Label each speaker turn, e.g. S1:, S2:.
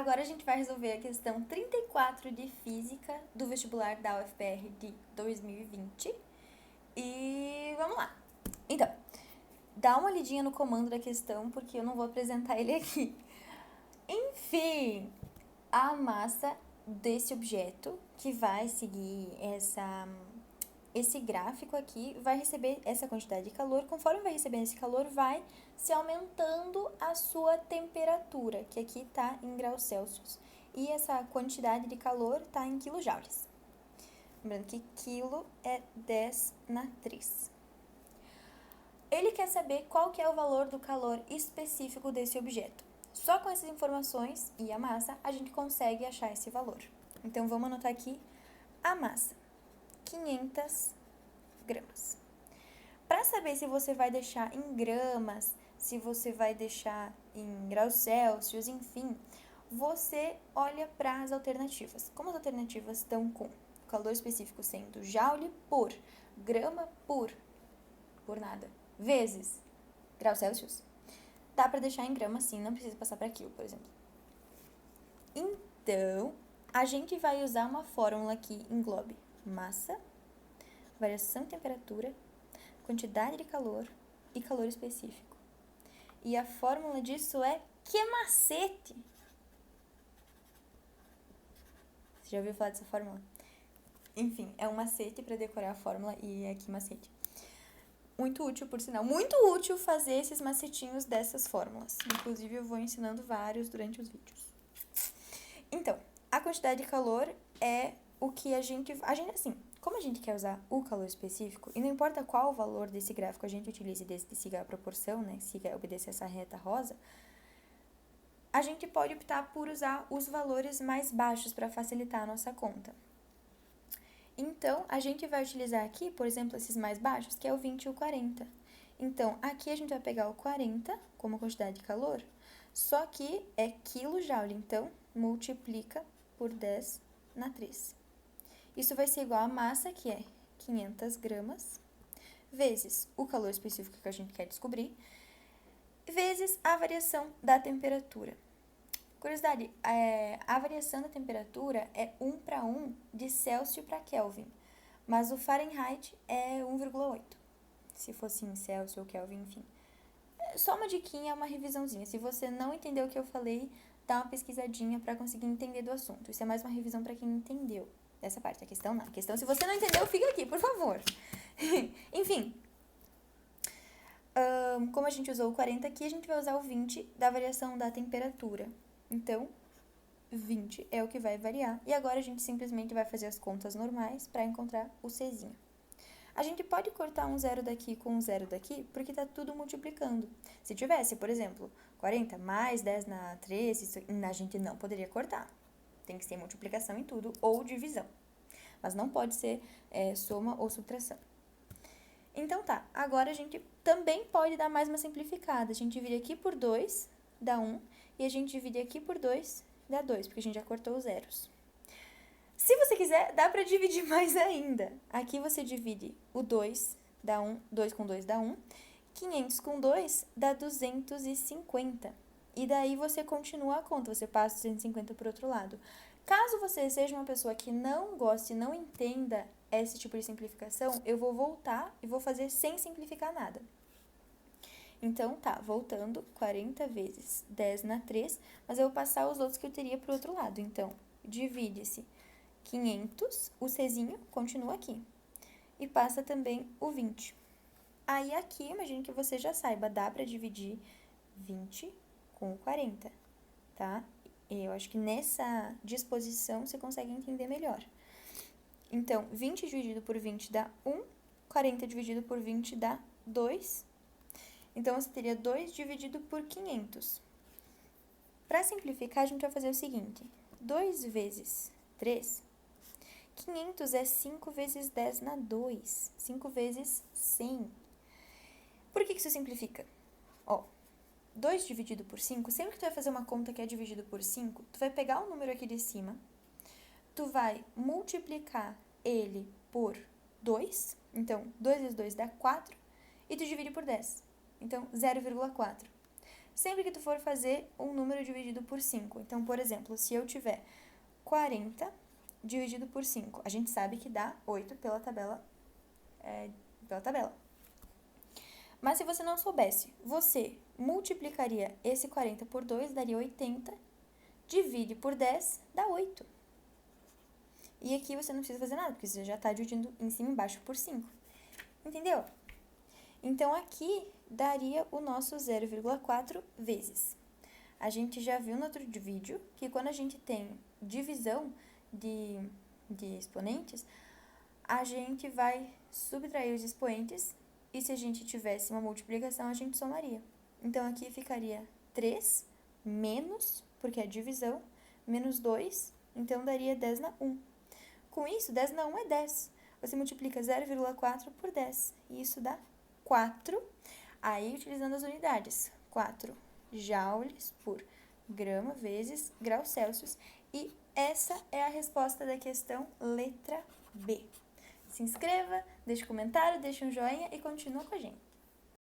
S1: Agora a gente vai resolver a questão 34 de Física do vestibular da UFPR de 2020. E vamos lá. Então, dá uma olhadinha no comando da questão, porque eu não vou apresentar ele aqui. Enfim, a massa desse objeto, que vai seguir esse gráfico aqui, vai receber essa quantidade de calor. Conforme vai recebendo esse calor, vai se aumentando a sua temperatura, que aqui está em graus Celsius. E essa quantidade de calor está em quilojoules. Lembrando que quilo é 10 na 3. Ele quer saber qual que é o valor do calor específico desse objeto. Só com essas informações e a massa, a gente consegue achar esse valor. Então, vamos anotar aqui a massa. 500 gramas. Para saber se você vai deixar em gramas, se você vai deixar em graus Celsius, enfim, você olha para as alternativas. Como as alternativas estão com o calor específico sendo joule por grama por nada, vezes graus Celsius, dá para deixar em grama sim, não precisa passar para quilo, por exemplo. Então, a gente vai usar uma fórmula que englobe massa, variação de temperatura, quantidade de calor e calor específico. E a fórmula disso é que macete! Você já ouviu falar dessa fórmula? Enfim, é um macete para decorar a fórmula e é que macete. Muito útil, por sinal. Muito útil fazer esses macetinhos dessas fórmulas. Inclusive, eu vou ensinando vários durante os vídeos. Então, a quantidade de calor é o que a gente assim, como a gente quer usar o calor específico, e não importa qual o valor desse gráfico a gente utilize, desde que siga a proporção, né, siga, obedeça essa reta rosa, a gente pode optar por usar os valores mais baixos para facilitar a nossa conta. Então, a gente vai utilizar aqui, por exemplo, esses mais baixos, que é o 20 e o 40. Então, aqui a gente vai pegar o 40 como quantidade de calor, só que é quilojoule, então multiplica por 10 na 3. Isso vai ser igual a massa, que é 500 gramas, vezes o calor específico que a gente quer descobrir, vezes a variação da temperatura. Curiosidade, a variação da temperatura é 1 para 1 de Celsius para Kelvin, mas o Fahrenheit é 1,8. Se fosse em Celsius ou Kelvin, enfim. Só uma diquinha, uma revisãozinha. Se você não entendeu o que eu falei, dá uma pesquisadinha para conseguir entender do assunto. Isso é mais uma revisão para quem entendeu essa parte. A questão não. A questão, se você não entendeu, fica aqui, por favor. Enfim. Como a gente usou o 40 aqui, a gente vai usar o 20 da variação da temperatura. Então, 20 é o que vai variar. E agora a gente simplesmente vai fazer as contas normais para encontrar o Czinho. A gente pode cortar um zero daqui com um zero daqui, porque está tudo multiplicando. Se tivesse, por exemplo, 40 mais 10 na 3, isso, a gente não poderia cortar. Tem que ser multiplicação em tudo ou divisão. Mas não pode ser soma ou subtração. Então tá, agora a gente também pode dar mais uma simplificada. A gente divide aqui por 2, dá 1, e a gente divide aqui por 2, dá 2, porque a gente já cortou os zeros. Se você quiser, dá para dividir mais ainda. Aqui você divide o 2, dá 1, 2 com 2 dá 1, 500 com 2 dá 250. E daí você continua a conta, você passa 250 para o outro lado. Caso você seja uma pessoa que não goste, não entenda esse tipo de simplificação, eu vou voltar e vou fazer sem simplificar nada. Então, tá, voltando, 40 vezes 10 na 3, mas eu vou passar os outros que eu teria para o outro lado. Então, divide-se 500, o Czinho continua aqui. E passa também o 20. Aí, aqui, imagino que você já saiba, dá para dividir 20 com o 40, tá? Eu acho que nessa disposição você consegue entender melhor. Então, 20 dividido por 20 dá 1, 40 dividido por 20 dá 2. Então, você teria 2 dividido por 500. Para simplificar, a gente vai fazer o seguinte. 2 vezes 3, 500 é 5 vezes 10 na 2. 5 vezes 100. Por que isso simplifica? Ó, 2 dividido por 5, sempre que tu vai fazer uma conta que é dividido por 5, tu vai pegar o número aqui de cima, tu vai multiplicar ele por 2, então 2 vezes 2 dá 4, e tu divide por 10, então 0,4. sempre que tu for fazer um número dividido por 5. Então, por exemplo, se eu tiver 40 dividido por 5, a gente sabe que dá 8 pela tabela. Mas se você não soubesse, você multiplicaria esse 40 por 2, daria 80, divide por 10, dá 8. E aqui você não precisa fazer nada, porque você já está dividindo em cima e embaixo por 5. Entendeu? Então, aqui daria o nosso 0,4 vezes. A gente já viu no outro vídeo que quando a gente tem divisão de exponentes, a gente vai subtrair os expoentes e se a gente tivesse uma multiplicação, a gente somaria. Então, aqui ficaria 3 menos, porque é divisão, menos 2, então daria 10 na 1. Com isso, 10 na 1 é 10. Você multiplica 0,4 por 10 e isso dá 4. Aí, utilizando as unidades, 4 joules por grama vezes graus Celsius. E essa é a resposta da questão letra B. Se inscreva, deixe um comentário, deixe um joinha e continua com a gente.